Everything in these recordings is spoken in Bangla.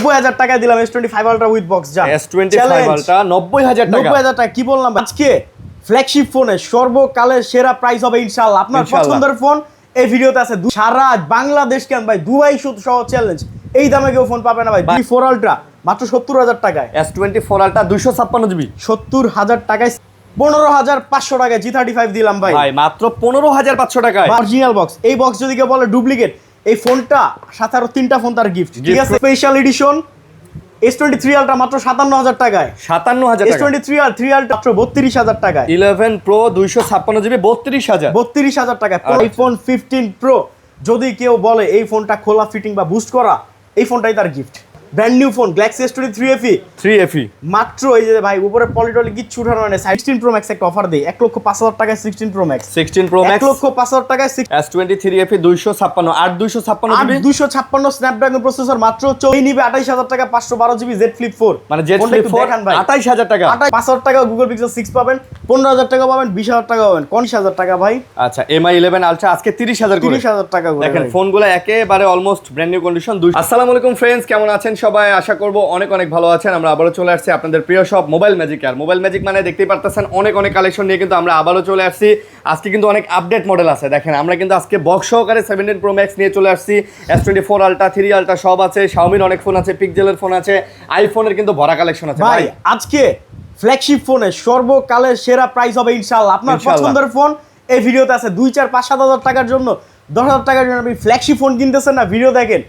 90,000 টাকায় দিলাম S25 আলট্রা উইথ বক্স। জান S25 আলট্রা 90,000 টাকা। 90,000 টাকা কি বললাম আজকে ফ্ল্যাগশিপ ফোনের সর্বকালের সেরা প্রাইস হবে ইনশাআল্লাহ। আপনার পছন্দের ফোন এই ভিডিওতে আছে। সারা বাংলাদেশ কেন ভাই, দুবাই সহ চ্যালেঞ্জ, এই দামে কেউ ফোন পাবে না ভাই। D4 আলট্রা মাত্র 70,000 টাকায়। S24 আলট্রা 256 জিবি 70,000 টাকায়। 15,500 টাকায় G35 দিলাম ভাই। ভাই মাত্র 15,500 টাকায় অরিজিনাল বক্স। এই বক্স যদি কেউ বলে ডুপ্লিকেট, এই ফোনটা সাথে আরো 3টা ফোন তার গিফট, ঠিক আছে। স্পেশাল এডিশন S23 আলট্রা মাত্র 57,000 টাকায়। 57,000 টাকা। S23 আলট্রা মাত্র 32,000 টাকায়। 11 প্রো 256 জিবি 32,000। 32,000 টাকায়। আইফোন 15 প্রো যদি কেউ বলে এই ফোনটা খোলা ফিটিং বা বুস্ট করা, এই ফোনটাই তার gift. Brand new phone Galaxy S23 FE 3FE মাত্র এই যে ভাই উপরে পলিটলি কিচ্ছু উঠানো নেই। 16 প্রো ম্যাক্স একটা অফার দেই 1,05,000 টাকায় 16 প্রো ম্যাক্স। 16 প্রো ম্যাক্স 1,05,000 টাকায় S23 FE 256 8 256 GB 256 Snapdragon processor মাত্র 24 নিবে 28,000 টাকা 512 জিবি Z Flip 4 মানে Z Flip 4 28,000 টাকা। 5,000 টাকা Google Pixel 6 পাবেন, 15,000 টাকা পাবেন, 20,000 টাকা পাবেন, 20,000 টাকা ভাই। আচ্ছা MI 11 আলট্রা আজকে 30,000 করে। 30,000 টাকা করে দেখেন ফোনগুলো একেবারে অলমোস্ট ব্র্যান্ড নিউ কন্ডিশন। আসসালামু আলাইকুম फ्रेंड्स, কেমন আছেন সবাই? আশা করব অনেক অনেক ভালো আছেন। আমরা আবারো চলে আসছি আপনাদের প্রিয় শপ মোবাইল ম্যাজিক। আর মোবাইল ম্যাজিক মানে দেখতেই পারতেছেন অনেক অনেক কালেকশন নিয়ে কিন্তু আমরা আবারো চলে আসছি। আজকে কিন্তু অনেক আপডেট মডেল আছে। দেখেন আমরা কিন্তু আজকে বক্স সহকারে 17 প্রো ম্যাক্স নিয়ে চলে আসছি। S24 আলট্রা 3 আলট্রা সব আছে, Xiaomi অনেক ফোন আছে, পিক্সেলের ফোন আছে, আইফোনের কিন্তু ভরা কালেকশন আছে ভাই। আজকে ফ্ল্যাগশিপ ফোনের সর্বকালের সেরা প্রাইস হবে ইনশাআল্লাহ। আপনার পছন্দের ফোন এই ভিডিওতে আছে। 2 4 5 7,000 টাকার জন্য, 10,000 টাকার জন্য আপনি ফ্ল্যাগশিপ ফোন কিনতেছেন না, ভিডিও দেখেন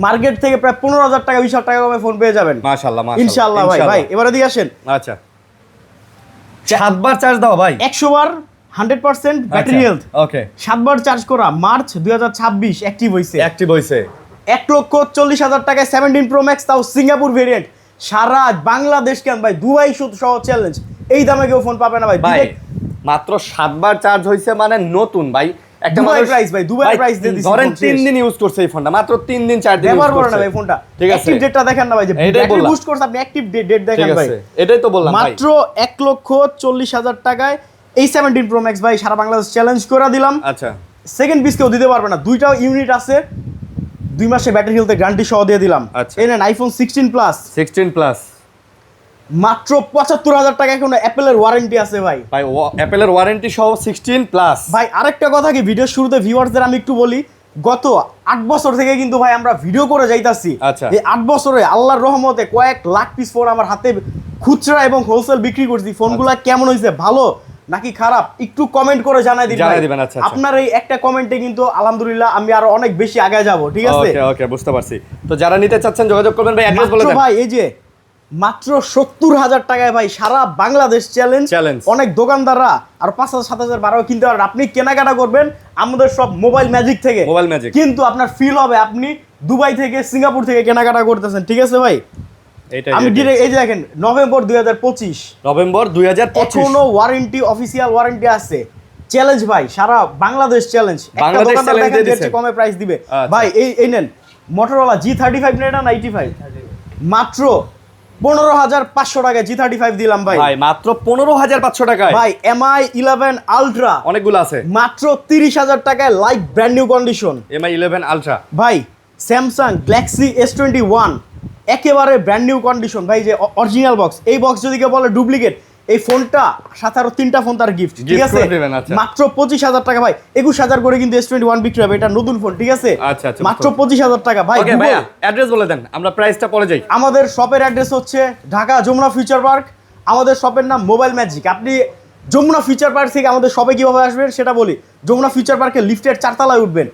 মার্কেট থেকে প্রায় 15,000 টাকা 20,000 টাকা কমে ফোন পেয়ে যাবেন মাশাআল্লাহ ইনশাআল্লাহ। ভাই ভাই এবারে দিয়ে আসেন। আচ্ছা 7 বার চার্জ দাও ভাই, 100 বার 100% ব্যাটারি হেলথ। ওকে 7 বার চার্জ করা মার্চ 2026 অ্যাক্টিভ হইছে। 1,40,000 টাকায় 17 প্রো ম্যাক্স, তাও সিঙ্গাপুর ভেরিয়েন্ট। সারা বাংলাদেশ কেন ভাই, দুবাই সহ চ্যালেঞ্জ, এই দামে কেউ ফোন পাবে না ভাই। মাত্র 7 বার চার্জ হইছে মানে নতুন ভাই। একটা দুবাই প্রাইস ভাই, দুবাই প্রাইস দিয়ে দিছি। ধরেন 3 দিন ইউজ করছে এই ফোনটা, মাত্র 3 দিন 4 দিন ব্যবহার করে না ভাই ফোনটা। ঠিক আছে, অ্যাক্টিভ ডেটটা দেখেন না ভাই, যে ব্যাটারি বুস্ট করছে আপনি অ্যাক্টিভ ডেট দেখেন ভাই। এটাই তো বললাম ভাই। মাত্র 1,40,000 টাকায় এই 17 প্রো ম্যাক্স ভাই সারা বাংলাদেশ চ্যালেঞ্জ করে দিলাম। আচ্ছা সেকেন্ড পিস কেউ দিতে পারবে না। দুইটাও ইউনিট আছে, 2 মাসে ব্যাটারি হেলথে গ্যারান্টি সহ দিয়ে দিলাম। এই নেন আইফোন 16 প্লাস মাত্র 75,000 টাকা। এখন অ্যাপেলের ওয়ারেন্টি আছে ভাই। অ্যাপেলের ওয়ারেন্টি সহ 16 প্লাস। ভাই আরেকটা কথা কি, ভিডিওর শুরুতে ভিউয়ারদের আমি একটু বলি, গত 8 বছর থেকে কিন্তু ভাই আমরা ভিডিও করে যাইতাছি। এই 8 বছরে আল্লাহর রহমতে কয়েক লাখ পিস ফোন আমার হাতে খুচরা এবং হোলসেল বিক্রি করছি। ফোনগুলা কেমন হয়েছে, ভালো নাকি খারাপ, একটু কমেন্ট করে জানাই দিবেন। আপনার এই একটা কমেন্টে কিন্তু আলহামদুলিল্লাহ আমি আরো অনেক বেশি আগে যাব। ঠিক আছে, ওকে বুঝতে পারছি। তো যারা নিতে চাচ্ছেন যোগাযোগ করবেন ভাই। অ্যাড্রেস বলে দেন ভাই। এই যে মাত্র 70,000 টাকায় ভাই সারা বাংলাদেশ চ্যালেঞ্জ। অনেক দোকানদাররা আর 5,000 7,000 12 কিনতে পারেন। আপনি কেনাকাটা করবেন আমাদের সব মোবাইল ম্যাজিক থেকে, কিন্তু আপনার ফিল হবে আপনি দুবাই থেকে সিঙ্গাপুর থেকে কেনাকাটা করতেছেন। ঠিক আছে ভাই, আমি ডিরেক্ট এই যে দেখেন নভেম্বর 2025 এখনো ওয়ারেন্টি, অফিসিয়াল ওয়ারেন্টি আছে। চ্যালেঞ্জ ভাই, সারা বাংলাদেশ চ্যালেঞ্জ। একটা দোকানদার দেখেন যে কমে প্রাইস দিবে ভাই। এই নেন মোটরোলা G35 নেটা না 85 মাত্র 15,500 টাকায় G35 দিলাম ভাই। মাত্র 15,500 টাকায় ভাই। MI 11 আলট্রা অনেকগুলো আছে মাত্র 30,000 টাকায় like brand new condition. MI 11 ultra ভাই। স্যামসাং Galaxy S21 একেবারে ব্র্যান্ড নিউ কন্ডিশন ভাই, যে অরিজিনাল বক্স। এই বক্স যদি কেউ বলে ডুপ্লিকেট, এই ফোনটা সাথে আরো 3টা ফোন তার গিফট, ঠিক আছে। মাত্র 25,000 টাকা ভাই। 21,000 করে কিন্তু S21 বিক্রি হবে। এটা নতুন ফোন, ঠিক আছে। মাত্র 25,000 টাকা ভাই। অ্যাড্রেস বলে দেন, আমরা প্রাইসটা পরে যাই। আমাদের শপের অ্যাড্রেস হচ্ছে ঢাকা যমুনা ফিউচার পার্ক। আমাদের শপের নাম মোবাইল ম্যাজিক। আপনি যমুনা ফিউচার পার্ক থেকে আমাদের শপে কিভাবে আসবেন সেটা বলি। যমুনা ফিউচার পার্কের লিফটের 4 তলায় উঠবেন।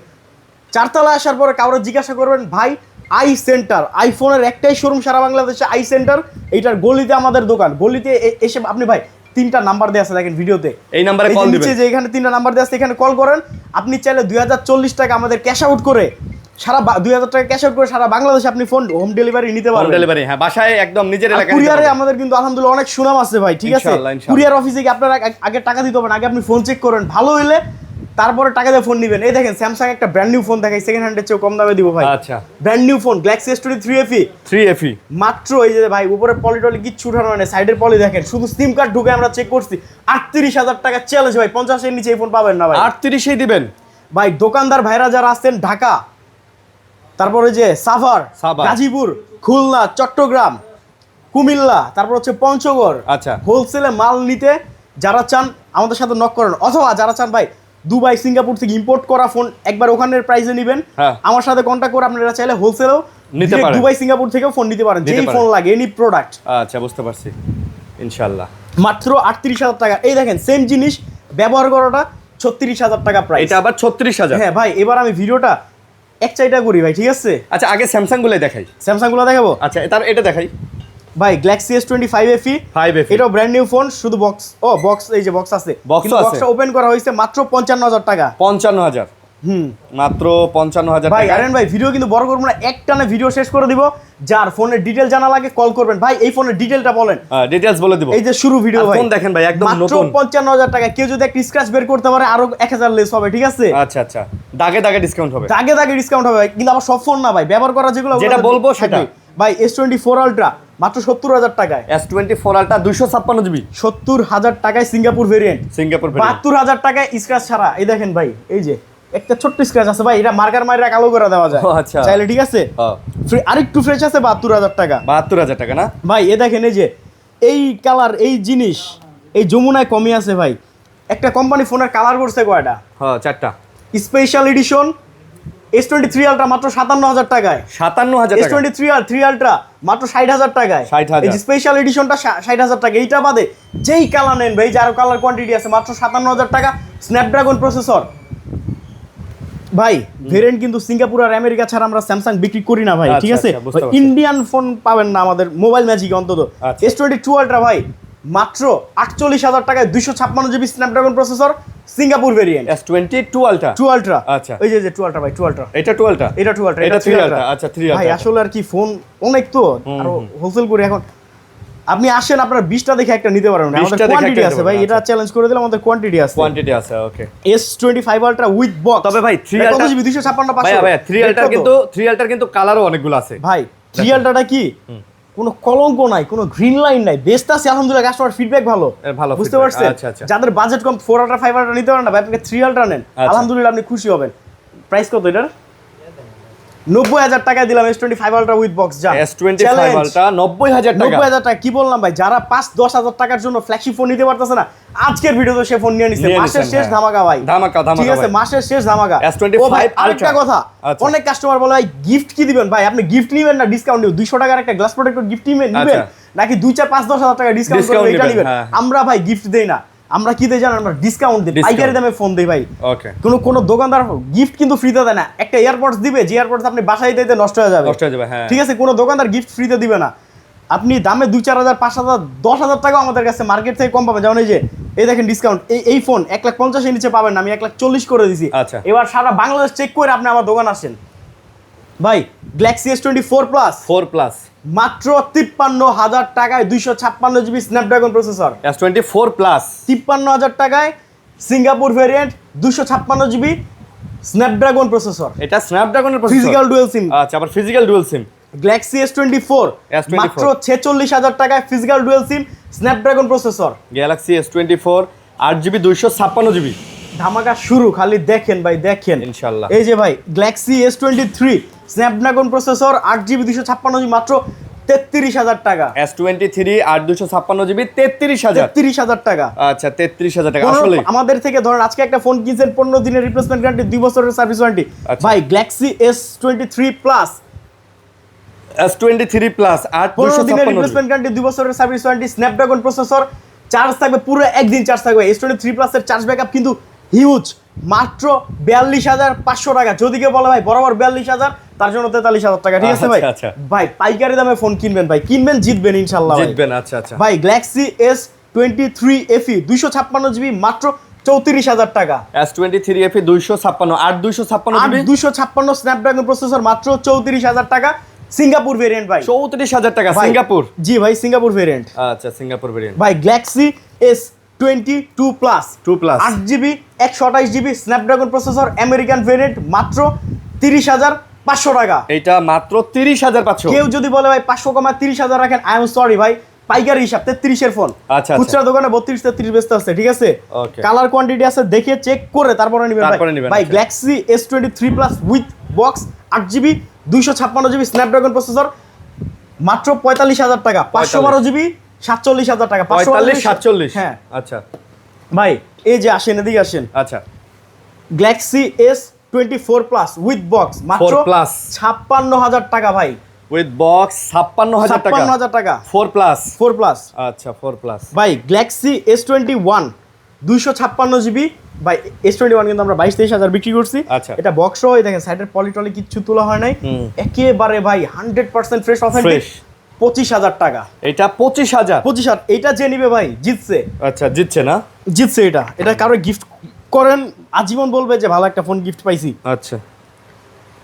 4 তলায় আসার পরে কাউরে জিজ্ঞাসা করবেন ভাই আই সেন্টার, আইফোনের একটাই শোরুম সারা বাংলাদেশে, আই সেন্টার। এইটার গলিতে আমাদের দোকান। গলিতে এসে আপনি ভাই 3টা নাম্বার দেওয়া আছে দেখেন ভিডিওতে, এই নাম্বারে কল দিবেন। যে এখানে 3টা নাম্বার দেওয়া আছে, এখানে কল করেন। আপনি চাইলে 2040 টাকা আমাদের ক্যাশ আউট করে, সারা 2,000 টাকা ক্যাশ আউট করে সারা বাংলাদেশে আপনি ফোন হোম ডেলিভারি নিতে পারবেন। ডেলিভারি, হ্যাঁ, বাসায় একদম নিজের এলাকায়। কুরিয়ারে আমাদের কিন্তু আলহামদুলিল্লাহ অনেক সুনাম আছে ভাই। ঠিক আছে, কুরিয়ার অফিসে কি আপনারা আগে টাকা দিতে হবে না, আগে আপনি ফোন চেক করেন, ভালো হইলে তারপরে টাকা দিয়ে ফোন নেবেন। এই দেখেন স্যামসাং একটা ব্র্যান্ড নিউ ফোন দেখাই, সেকেন্ড হ্যান্ডের চেয়ে কম দামে দিব ভাই। আচ্ছা brand new phone Galaxy S23 FE মাত্র এই যে ভাই উপরে পলিটলি কিচ্ছু উঠানো নেই, সাইডের পলি দেখেন, শুধু সিম কার্ড ঢুকে আমরা চেক করছি। 38,000 টাকা চ্যালেঞ্জ ভাই। 50 এর নিচে এই ফোন পাবেন না ভাই। 38 দিবেন ভাই। দোকানদার ভাইরা যারা আছেন ঢাকা, তারপরে যে সাভার, গাজীপুর, খুলনা, চট্টগ্রাম, কুমিল্লা, তারপর হচ্ছে পঞ্চগড়। আচ্ছা, হোলসেলে মাল নিতে যারা চান আমাদের সাথে নক করেন, অথবা যারা চান ভাই দুবাই, সিঙ্গাপুর থেকে ইম্পোর্ট করা ফোন একবার ওখানের প্রাইসে নেবেন, আমার সাথে কন্ট্যাক্ট করে আপনারা চাইলে হোলসেলেও নিতে পারেন, দুবাই, সিঙ্গাপুর থেকেও ফোন নিতে পারেন, যেই ফোন লাগে, এনি প্রোডাক্ট। আচ্ছা, বুঝতে পারছি, ইনশাআল্লাহ। মাত্র 38,000 টাকা। এই দেখেন সেম জিনিস ব্যবহার করাটা 36,000 টাকা প্রাইস। এটা আবার 36,000। হ্যাঁ ভাই, এবার আমি ভিডিওটা এক চাইটা করি ভাই, ঠিক আছে? আচ্ছা, আগে স্যামসাং গুলো দেখাই। স্যামসাং গুলো দেখাবো? আচ্ছা, তার এটা দেখাই ভাই, গ্যালাক্সি S25 FE, এটাও ব্র্যান্ড নিউ ফোন, শুধু বক্স, বক্স, এই যে বক্স আছে, কিন্তু বক্সটা ওপেন করা হয়েছে মাত্র 55,000 টাকা। 55,000, মাত্র 55,000 ভাই। আরেন ভাই, ভিডিও কিন্তু বড় করবো না, একটানে ভিডিও শেষ করে দিব। যার ফোনের ডিটেইল জানা লাগে কল করবেন। ভাই, এই ফোনের ডিটেইলটা বলেন। ডিটেইলস বলে দিব। এই যে শুরু ভিডিও ভাই, ফোন দেখেন ভাই, একদম নতুন, মাত্র 55,000 টাকা। কেউ যদি একটা স্ক্র্যাচ বের করতে পারে আরো 1000 লেস হবে, ঠিক আছে? আচ্ছা আচ্ছা, দাগে দাগে ডিসকাউন্ট হবে, দাগে দাগে ডিসকাউন্ট হবে ভাই, কিন্তু আবার সব ফোন না ভাই, ব্যবহার করা যেগুলো, যেটা বলবো সেটা। ভাই, S24 আলট্রা মাত্র 70,000 টাকায়। S24 আলট্রা 256 জিবি, 70,000 টাকায় সিঙ্গাপুর ভেরিয়েন্ট। 72,000 টাকায় স্ক্র্যাচ ছাড়া। এই দেখেন ভাই, এই যে একটা ছোট্ট স্ক্র্যাচ আছে ভাই, এটা মার্কার মাইরা কালো করে দেওয়া যায়। আচ্ছা, চাইলে, ঠিক আছে? আরেকটু ফ্রেশ আছে, 72,000 টাকা। 72,000 টাকা না ভাই? এ দেখেন, এই যে এই কালার, এই জিনিস, এই যমুনায় কমই আছে ভাই। একটা কোম্পানি ফোনের কালার করছে কয়টা? হ্যাঁ, 4টা। স্পেশাল এডিশন S23 আলট্রা মাত্র 57,000 টাকায়। 57,000 টাকা। S23 আলট্রা মাত্র 60,000 টাকায়। 60,000। এই স্পেশাল এডিশনটা 60,000 টাকা। এইটা বাদে যেই কালার নেন ভাই, যার কালার কোয়ান্টিটি আছে, মাত্র 57,000 টাকা। Snapdragon processor. ভাই, ভেরিয়েন্ট কিন্তু সিঙ্গাপুর আর আমেরিকা ছাড়া আমরা স্যামসাং বিক্রি করি না ভাই, ঠিক আছে? ইন্ডিয়ান ফোন পাবেন না আমাদের মোবাইল ম্যাজিক অন্তত। S22 আলট্রা ভাই মাত্র 48,000 টাকায়, 256 GB Snapdragon processor, Singapore variant. S22 ultra, 2 ultra. আচ্ছা, ওই যে 2 আলট্রা ভাই, 2 আলট্রা। এটা 2 আলট্রা, এটা 2 আলট্রা, এটা 3 আলট্রা। আচ্ছা, 3 আলট্রা। ভাই, আসলে আর কি ফোন অনেক তো, আর হোলসেল করে এখন আপনি আসেন, আপনার 20টা দেখে একটা নিতে পারবেন, আমাদের কোয়ান্টিটি আছে ভাই, এটা চ্যালেঞ্জ করে দিলাম, আমাদের কোয়ান্টিটি আছে, ওকে। S25 ultra with box. তবে ভাই 3 আলট্রা 256 500। ভাই 3 আলট্রার কিন্তু কালারও অনেকগুলো আছে ভাই। 3 আলট্রাটা কি কোনো কলঙ্ক নাই, কোনো গ্রিন লাইন নাই, বেস্ট আছে আলহামদুলিল্লাহ, কাস্টমার ফিডব্যাক ভালো, বুঝতে পারছেন? যাদের বাজেট কম, 4 আলট্রা 5 আলট্রা নিতে পারেন না ভাই, আপনি 3 আলট্রা নেন, আলহামদুলিল্লাহ আপনি খুশি হবেন। প্রাইস কত এটার? 90,000 টাকায় দিলাম S25 আলট্রা উইথ বক্স। যা S25 আলট্রা 90,000 টাকা। 90,000 টাকা কি বললাম ভাই? যারা 5-10,000 টাকার জন্য ফ্ল্যাগশিপ ফোন নিতে পারতেছে না, আজকের ভিডিওতে সে ফোন নিয়ে নিছে। মাসের শেষ ধামাকা ভাই, ধামাকা, ঠিক আছে? মাসের শেষ ধামাকা। S25 আরেকটা কথা, অনেক কাস্টমার বলে ভাই গিফট কি দিবেন? ভাই, আপনি গিফট নিবেন না ডিসকাউন্ট নিবেন? 200 টাকার একটা গ্লাস প্রোটেক্টর গিফট নিবেন, নাকি 2-4-5-10,000 টাকা ডিসকাউন্ট করে এটা নিবেন? আমরা ভাই গিফট দেই না, আমরা কি দেই জানেন? আমরা ডিসকাউন্ট দিই, পাইকারি দামে ফোন দেই ভাই। ওকে। কোনো দোকানদার গিফট কিন্তু ফ্রিতে দেয় না। একটা এয়ারপডস দিবে, যে এয়ারপডস আপনি বাসায় দিতে নষ্ট হয়ে যাবে, হ্যাঁ, ঠিক আছে? কোনো দোকানদার গিফট ফ্রিতে দিবে না। আপনি দামে 2-4,000, 5,000, 10,000 টাকাও আমাদের কাছে মার্কেট থেকে কম পাবেন। যেমন এই যে, এই দেখেন ডিসকাউন্ট, এই ফোন 1,50,000 এর নিচে পাবেন না, আমি 1,40,000 করে দিছি। আচ্ছা, এবার সারা বাংলাদেশ চেক করে আপনি আমার দোকান আসেন ভাই। গ্যালাক্সি S24 প্লাস মাত্র 53,000 টাকায়, 256 GB Snapdragon processor. S24 plus 53,000 টাকায়, Singapore variant, 256 GB Snapdragon processor. এটা স্ন্যাপড্রাগনের প্রসেসর, ফিজিক্যাল ডুয়াল সিম। আচ্ছা, আবার ফিজিক্যাল ডুয়াল সিম। গ্যালাক্সি S24 মাত্র 46,000 টাকায়, physical dual SIM, Snapdragon processor. Galaxy S24 8GB 256GB। ধামাকা শুরু, খালি দেখেন ভাই, দেখেন ইনশাআল্লাহ। এই যে ভাই, Galaxy S23 Snapdragon processor, 8GB 256GB, মাত্র 33,000 টাকা। S23 8 256GB 33,000 টাকা। আচ্ছা, 33,000 টাকা। আসলে আমাদের থেকে ধরেন আজকে একটা ফোন কিনছেন, 15 দিনের রিপ্লেসমেন্ট গ্যারান্টি, 2 বছরের সার্ভিস ওয়ারেন্টি। ভাই, Galaxy S23 plus, S23 plus 8 15 দিনের রিপ্লেসমেন্ট গ্যারান্টি, 2 বছরের service warranty, Snapdragon processor, charge থাকবে পুরো একদিন চার্জ থাকবে। S23 প্লাসের চার্জ ব্যাকআপ কিন্তু হিউজ, মাত্র 42,500 টাকা। যদি কেউ বলে ভাই বরাবর 42,000, তার জন্য 43,000 টাকা, ঠিক আছে ভাই? ভাই, পাইকারি দামে ফোন কিনবেন ভাই, কিনবেন জিতবেন ইনশাআল্লাহ, জিতবেন। আচ্ছা আচ্ছা ভাই, গ্যালাক্সি S23 FE 256GB, মাত্র 34,000 টাকা। S23 FE 256 8 256GB 256 Snapdragon processor, মাত্র 34,000 টাকা। সিঙ্গাপুর ভেরিয়েন্ট ভাই, 34,000 টাকা। সিঙ্গাপুর, জি ভাই, সিঙ্গাপুর ভেরিয়েন্ট। আচ্ছা, সিঙ্গাপুর ভেরিয়েন্ট ভাই, Galaxy S22 plus 8GB 128GB Snapdragon processor, American variant, মাত্র 30,500 টাকা। এটা মাত্র 30,500। কেউ যদি বলে ভাই 500 কমায় 30,000 রাখেন, আই এম সরি ভাই, পাইকারি হিসাব 33 এর ফোন। আচ্ছা, খুচরা দোকানে 32-33 বেচতে আছে, ঠিক আছে? কালার কোয়ান্টিটি আছে, দেখে চেক করে তারপরে নেবেন ভাই। ভাই, Galaxy S23 plus with box, 8GB 256 GB Snapdragon processor, মাত্র 45,000 টাকা। 512 জিবি 47,000 টাকা। 45-47, হ্যাঁ আচ্ছা ভাই এই যে আসেন, এদিকে আসেন। আচ্ছা, Galaxy S24 plus with box মাত্র 56,000 টাকা ভাই। উইথ বক্স 56,000 টাকা। 56,000 টাকা 4 প্লাস। আচ্ছা 4 প্লাস ভাই। গ্যালাক্সি S21 256 জিবি ভাই। S21 কিন্তু আমরা 22-23,000 বিক্রি করছি। আচ্ছা। এটা বক্স সহ, দেখেন সাইডের পলিটলি কিচ্ছু তোলা হয় নাই, একেবারে ভাই 100% ফ্রেশ অথেন্টিক। 25,000 টাকা। এটা 25,000। 25,000 এটা যে নিবে ভাই জিতছে। আচ্ছা জিতছে না? জিতছে। এটা কারো গিফট করেন, আজীবন বলবে যে ভালো একটা ফোন গিফট পাইছি। আচ্ছা,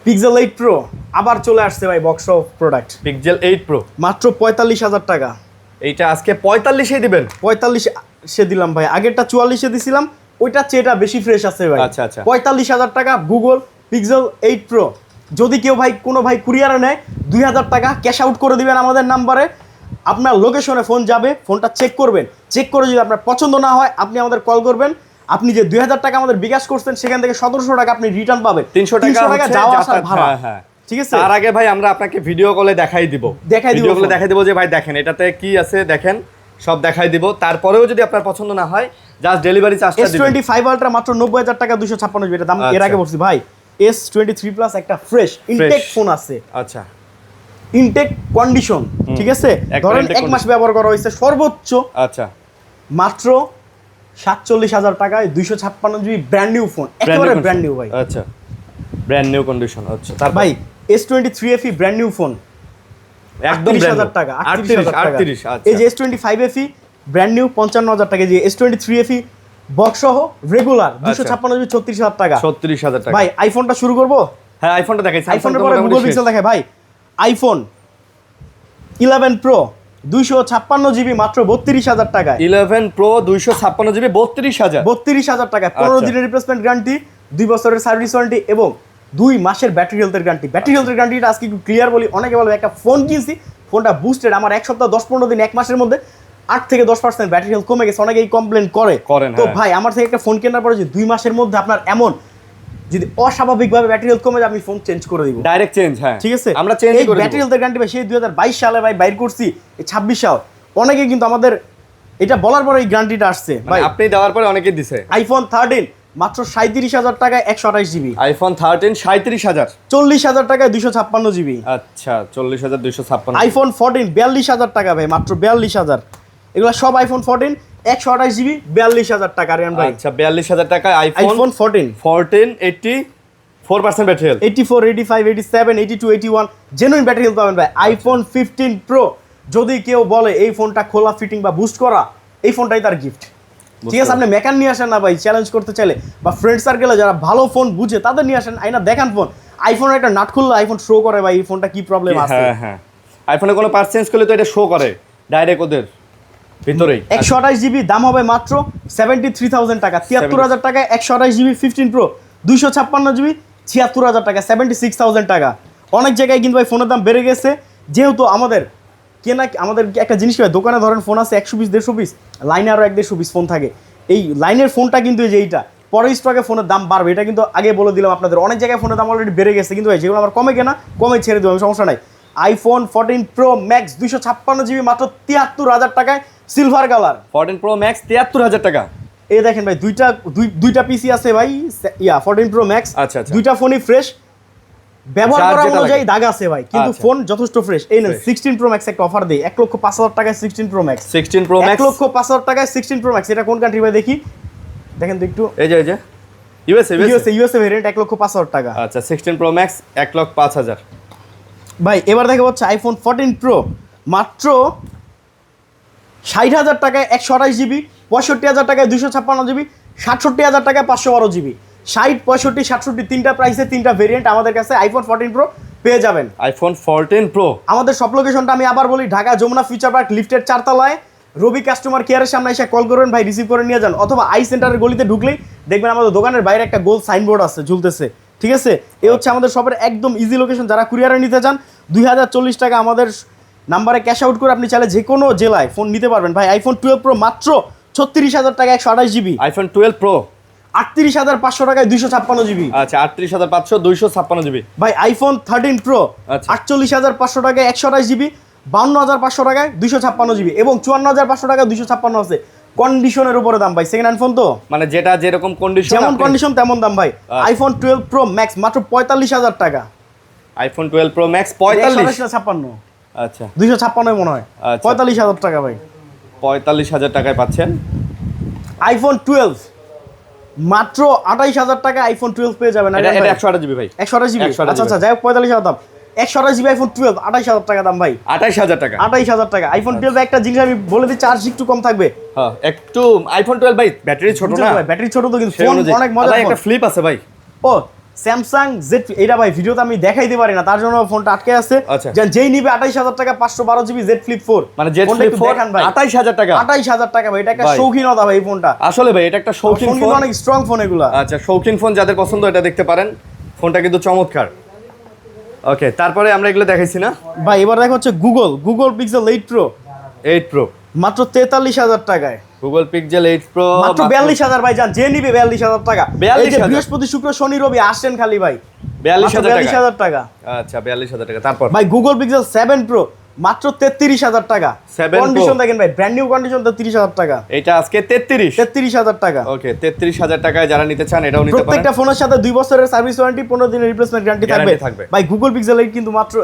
পিক্সেল 8 প্রো আবার চলে আসছে ভাই, বক্স সহ প্রোডাক্ট। পিক্সেল 8 প্রো মাত্র 45,000 টাকা। এইটা আজকে 45-এ দিবেন? 45 দিলাম ভাই, আগেরটা 44 দিছিলাম, ওইটা চেয়েটা বেশি ফ্রেশ আছে ভাই। আচ্ছা আচ্ছা। 45,000 টাকা গুগল পিক্সেল 8 প্রো। যদি কেউ ভাই কোনো ভাই কুরিয়ারে নেয় 2,000 টাকা ক্যাশ আউট করে দিবেন আমাদের নাম্বারে। আপনার লোকেশনে ফোন যাবে, ফোনটা চেক করবেন, চেক করে যদি আপনার পছন্দ না হয় আপনি আমাদের কল করবেন। আপনি যে 2,000 টাকা আমাদের বিকাশ করছেন সেখান থেকে 1700 টাকা আপনি রিটার্ন পাবেন। 300 টাকা যাওয়া আসার ভাড়া। হ্যাঁ ঠিক আছে। তার আগে ভাই আমরা আপনাকে ভিডিও কলে দেখাই দিব যে ভাই দেখেন এটাতে কি আছে, দেখেন সব দেখাই দিব। তারপরেও যদি আপনার পছন্দ না হয় জাস্ট ডেলিভারি চার্জটা দিবেন। S25 আলট্রা মাত্র 90,000 টাকা 256 জিবি। এটা দাম এর আগে বলছি ভাই। S23 প্লাস একটা ফ্রেশ ইনটেক ফোন আছে। আচ্ছা, ইনটেক কন্ডিশন, ঠিক আছে। ধরেন 1 মাস ব্যবহার করা হয়েছে সর্বোচ্চ। আচ্ছা, মাত্র 47,000 টাকায় 256 জিবি ব্র্যান্ড নিউ ফোন, একেবারে ব্র্যান্ড নিউ ভাই। আচ্ছা, ব্র্যান্ড নিউ কন্ডিশন। আচ্ছা, তারপর ভাই S23 FE brand new phone একদম 38,000 টাকা। 38। আচ্ছা, এই যে S25 FE ব্র্যান্ড নিউ 55,000 টাকা। যে S23 FE বক্স সহ রেগুলার 256 জিবি 36,000 টাকা। 36,000 টাকা। ভাই আইফোনটা শুরু করব। হ্যাঁ আইফোনটা দেখাই। আইফোনের পরে গুগল পিক্সেল দেখাই ভাই। আইফোন 11 প্রো 256 জিবি মাত্র 32,000 টাকায়। 11 প্রো 256 জিবি 32,000 টাকায়। 15 দিনের রিপ্লেসমেন্ট গ্যারান্টি, 2 বছরের সার্ভিস ওয়ারেন্টি এবং 2 মাসের ব্যাটারি হেলথের গ্যারান্টি। ব্যাটারি হেলথের গ্যারান্টিটা আজকে একটু ক্লিয়ার বলি। অনেকে বলবে একটা ফোন কিনছি, ফোনটা বুস্টেড, আমার 1 সপ্তাহ 10-15 দিন 1 মাসের মধ্যে 8 থেকে 10% ব্যাটারি হেলথ কমে গেছে, অনেকেই কমপ্লেন করেন। তো ভাই আমার থেকে একটা ফোন কেনার পরে যে 2 মাসের মধ্যে আপনার এমন যদি অস্বাভাবিকভাবে ব্যাটারি হেলথ কমে যায়, আমি ফোন চেঞ্জ করে দিব, ডাইরেক্ট চেঞ্জ। হ্যাঁ ঠিক আছে, আমরা চেঞ্জ করে দিব। ব্যাটারি হেলথের গ্যারান্টি ভাই সেই 2022 সালে ভাই বাইর করছি, এই 26 সাল। অনেকে কিন্তু আমাদের এটা বলার পরে এই গ্যারান্টিটা আসছে ভাই, আপনি দেওয়ার পরে অনেকে দিছে। আইফোন 13 মাত্র 37,000 টাকায় 128 জিবি। আইফোন 13 37,000। 40,000 টাকায় 256 জিবি। আচ্ছা, 40,256। আইফোন 14 42,000 টাকা ভাই, মাত্র 42,000। এগুলো সব আইফোন 14 128 জিবি 42,000 টাকা রিয়ান ভাই। আচ্ছা, 42,000 টাকায় iPhone 14 84% battery health, 84 85 87 82 81 genuine battery health পাবেন ভাই। আইফোন 15 প্রো যদি কেউ বলে এই ফোনটা খোলা ফিটিং বা বুস্ট করা, এই ফোনটাই তার গিফট। ঠিক আছে, আপনি মেকান নিয়ে আসেন না ভাই, চ্যালেঞ্জ করতে চাইলে বা ফ্রেন্ড সার্কেলে যারা ভালো ফোন বুঝে তাদের নিয়ে আসেন, আইনা দেখান ফোন। আইফোনের একটা নাট খুললে আইফোন শো করে ভাই এই ফোনটা কি প্রবলেম আছে। হ্যাঁ হ্যাঁ, আইফোনে কোনো পার্ট চেঞ্জ করলে তো এটা শো করে ডাইরেক্ট ওদের ভিতরেই। 128 জিবি দাম হবে মাত্র 73,000 টাকা। 73,000 টাকায় 128 জিবি 15 প্রো 256 জিবি 76,000 টাকা, 76,000 টাকা। অনেক জায়গায় কিন্তু ভাই ফোনের দাম বেড়ে গেছে, যেহেতু আমাদের একটা জিনিস ভাই, দোকানে ধরেন ফোন আছে 100 পিস 150 পিস, লাইনে আরও 100-150 পিস ফোন থাকে। এই লাইনের ফোনটা কিন্তু এই যে এইটা পরে স্টকে ফোনের দাম বাড়বে, এটা কিন্তু আগে বলে দিলাম আপনাদের। অনেক জায়গায় ফোনের দাম অলরেডি বেড়ে গেছে, কিন্তু ভাই যেগুলো আমার কমে কেনা কমে ছেড়ে দেবো, সমস্যা নাই। আইফোন 14 প্রো ম্যাক্স 256 জিবি মাত্র 73,000 টাকায় সিলভার কালার। 14 প্রো ম্যাক্স 73,000 টাকা। এই দেখেন ভাই দুইটা পিসি আছে ভাই, 14 প্রো ম্যাক্স। আচ্ছা, দুইটা ফোনই ফ্রেশ, ব্যবহার করা অনুযায়ী দাগ আছে ভাই, কিন্তু ফোন যথেষ্ট ফ্রেশ। এই নেন 16 প্রো ম্যাক্স একটা অফার দেই, 1,05,000 টাকায় 16 প্রো ম্যাক্স। 16 প্রো ম্যাক্স 1,05,000 টাকায় 16 প্রো ম্যাক্স। এটা কোন কান্ট্রি ভাই দেখি, দেখেন তো একটু। এই যে ইউএসএ ভেরিয়েন্ট 1,05,000 টাকা। আচ্ছা, 16 প্রো ম্যাক্স 1,05,000 ভাই এবার দেখা হচ্ছে আইফোন 14 প্রো মাত্র 60,000 টাকায় 128 জিবি, 65,000 টাকায় 256 জিবি, 67,000 টাকায় 512 জিবি। 60 65 67 তিনটা প্রাইসে তিনটা ভেরিয়েন্ট আমাদের কাছে আইফোন 14 প্রো পেয়ে যাবেন। আইফোন 14 প্রো আমাদের সব লোকেশনটা আমি আবার বলি, ঢাকা যমুনা ফিউচার পার্ক লিফটের 4 তলায়, রবি কাস্টমার কেয়ারের সামনে এসে কল করবেন ভাই, রিসিভ করে নিয়ে যান। অথবা আই সেন্টারের গলিতে ঢুকলেই দেখবেন আমাদের দোকানের বাইরে একটা গোল সাইনবোর্ড আছে ঝুলতেছে, ঠিক আছে। এই হচ্ছে আমাদের সবের একদম ইজি লোকেশন। যারা কুরিয়ারে নিতে চান 2040 টাকা আমাদের নাম্বারে ক্যাশ আউট করে আপনি চাইলে যে কোনো জেলায় ফোন নিতে পারবেন ভাই। আইফোন 12 প্রো মাত্র 36,000 টাকা 128 জিবি। আইফোন 12 প্রো 38,500 টাকায় 256 জিবি। আচ্ছা 38,500 256 জিবি। ভাই আইফোন 13 প্রো আচ্ছা 48,500 টাকায় 128 জিবি, 52,500 টাকায় 256 জিবি এবং 54,500 টাকায় 256 আছে। কন্ডিশনের উপরে দাম ভাই, সেকেন্ড হ্যান্ড ফোন তো মানে যেটা যেরকম কন্ডিশন, যেমন কন্ডিশন তেমন দাম ভাই। আইফোন 12 প্রো ম্যাক্স মাত্র 45,000 টাকা। আইফোন 12 প্রো ম্যাক্স 45 56, আচ্ছা 256 মনে হয়। আচ্ছা। 45,000 টাকা ভাই। 45,000 টাকায় পাচ্ছেন আইফোন 12 মাত্র 28,000 টাকা আইফোন 12 পেয়ে যাবেন। এটা 128 জিবি ভাই, 128 জিবি। 128 আচ্ছা আচ্ছা, যাই হোক 45,000 দাম। 128 জিবি আইফোন 12 28,000 টাকা দাম ভাই। 28,000 টাকা। 28,000 টাকা আইফোন 12। একটা জিনিস আমি বলে দিই, চার্জ একটু কম থাকবে। হ্যাঁ একটু আইফোন 12 ভাই ব্যাটারি ছোট না, ব্যাটারি ছোট তো কিন্তু সেই ফোন অনুযায়ী। অনেক মজার ভাই ফোন। একটা ফ্লিপ আছে ভাই। ও স্যামসাং জেড, এটা ভাই ভিডিওতে আমি দেখাইতে পারি না, তার জন্য ফোনটা আটকে আছে। আচ্ছা। যেই নিবে 28,000 টাকা 512 জিবি জেড ফ্লিপ 4, মানে জেড ফোনটা ফ্লিপ একটু 4 দেখান ভাই। 28,000 টাকা। 28,000 টাকা ভাই, এটা একটা ভাই। শৌখিনতা ভাই এই ফোনটা। আসলে ভাই এটা একটা শৌখিন ফোন ফোন। কিন্তু অনেক স্ট্রং ফোন এগুলা। আচ্ছা শৌখিন ফোন যাদের পছন্দ এটা দেখতে পারেন, ফোনটা কিন্তু চমৎকার। ওকে তারপরে আমরা এগুলো দেখাইছি না ভাই, এবার দেখা হচ্ছে গুগল পিক্সেল 8 প্রো 8 প্রো মাত্র 43,000 টাকায়। গুগল পিক্সেল 8 প্রো মাত্র 42,000 ভাই, জান যে নিবে 42,000 টাকা। 42,000 এই যে বৃহস্পতি শুক্র শনি রবি আসেন খালি ভাই, 42,000 টাকা। 42,000 টাকা আচ্ছা 42,000 টাকা। তারপর ভাই গুগল পিক্সেল 7 প্রো মাত্র 33,000 টাকা। 7 Pro কন্ডিশন দেখেন ভাই, ব্র্যান্ড নিউ কন্ডিশন 33,000 টাকা। এটা আজকে 33,000 টাকা। ওকে 33,000 টাকায় যারা নিতে চান এটাও নিতে পারেন। প্রত্যেকটা ফোনের সাথে 2 বছরের সার্ভিস ওয়ারেন্টি, 15 দিনের রিপ্লেসমেন্ট গ্যারান্টি থাকবে। ভাই গুগল পিক্সেল 8 কিন্তু মাত্র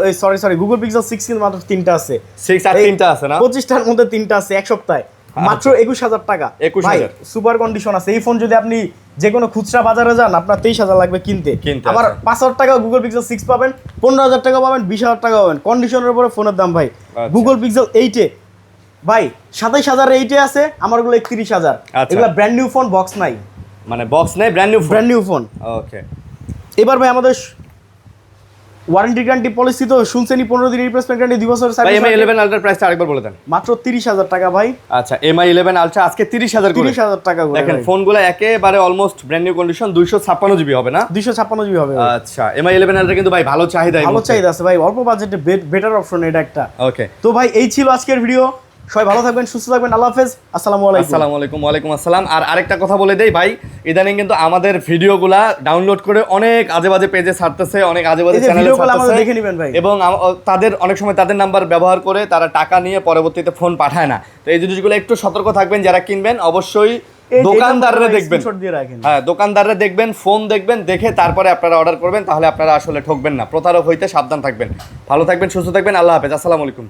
সরি গুগল পিক্সেল 6 কিন্তু মাত্র 3টা আছে। 6 আর 3টা আছে না, 25টার মধ্যে 3টা আছে এক সপ্তাহে। মাত্র 21,000 টাকা। 21,000 ভাই সুপার কন্ডিশন আছে এই ফোন। যদি আপনি যে কোনো খুচরা বাজারে যান আপনার 23,000 লাগবে কিনতে। আবার 5,000 টাকা গুগল পিক্সেল 6 পাবেন, 15,000 টাকা পাবেন, 20,000 টাকা পাবেন। কন্ডিশনের উপরে ফোনের দাম ভাই। গুগল পিক্সেল 8 ভাই 27,000 8 আছে, আমারগুলো 31,000। এগুলা ব্র্যান্ড নিউ ফোন, বক্স নাই, মানে বক্স নাই, ব্র্যান্ড নিউ ফোন। ওকে এবার ভাই আমাদের ওয়ারেন্টি গ্যারান্টি পলিসি তো শুনছেনই, 15 দিনের রিপ্লেসমেন্ট গ্যারান্টি, 2 বছরের ভাই সার্ভিস। MI 11 আলট্রা প্রাইসটা আরেকবার বলে দেন। মাত্র 30,000 টাকা ভাই। আচ্ছা MI 11 আলট্রা আজকে 30,000 করে। 30,000 টাকা করে দেখেন ভাই। ফোনগুলো একেবারে almost brand new condition, 256 GB হবে না, 256 জিবি হবে। আচ্ছা MI 11 আলট্রা কিন্তু ভাই ভালো চাহিদা, ভালো চাহিদা আছে ভাই, অল্প বাজেটে বেটার অপশন এটা একটা। ওকে তো ভাই এই ছিল আজকের ভিডিও। সবাই ভালো থাকবেন, সুস্থ থাকবেন, আল্লাহ হাফেজ, আসসালামু আলাইকুম। আসসালামু আলাইকুম। ওয়ালাইকুম আসসালাম। আর আরেকটা কথা বলে দেই ভাই, ইদানিং কিন্তু আমাদের ভিডিওগুলা ডাউনলোড করে অনেক আজে বাজে পেজে ছাড়তেছে, অনেক আজে বাজে এই যে চ্যানেলে ভিডিওগুলো আমাদের ছাড়তেছে দেখে নেবেন ভাই। এবং তাদের অনেক সময় তাদের নাম্বার ব্যবহার করে তারা টাকা নিয়ে পরবর্তীতে ফোন পাঠায় না। তো এই জিনিসগুলো একটু সতর্ক থাকবেন যারা কিনবেন, অবশ্যই দোকানদাররা দেখবেন। হ্যাঁ দোকানদাররা দেখবেন, ফোন দেখবেন, দেখে তারপরে আপনারা অর্ডার করবেন, তাহলে আপনারা আসলে ঠকবেন না। প্রতারক হইতে সাবধান থাকবেন। ভালো থাকবেন, সুস্থ থাকবেন, আল্লাহ হাফেজ, আসসালামু আলাইকুম।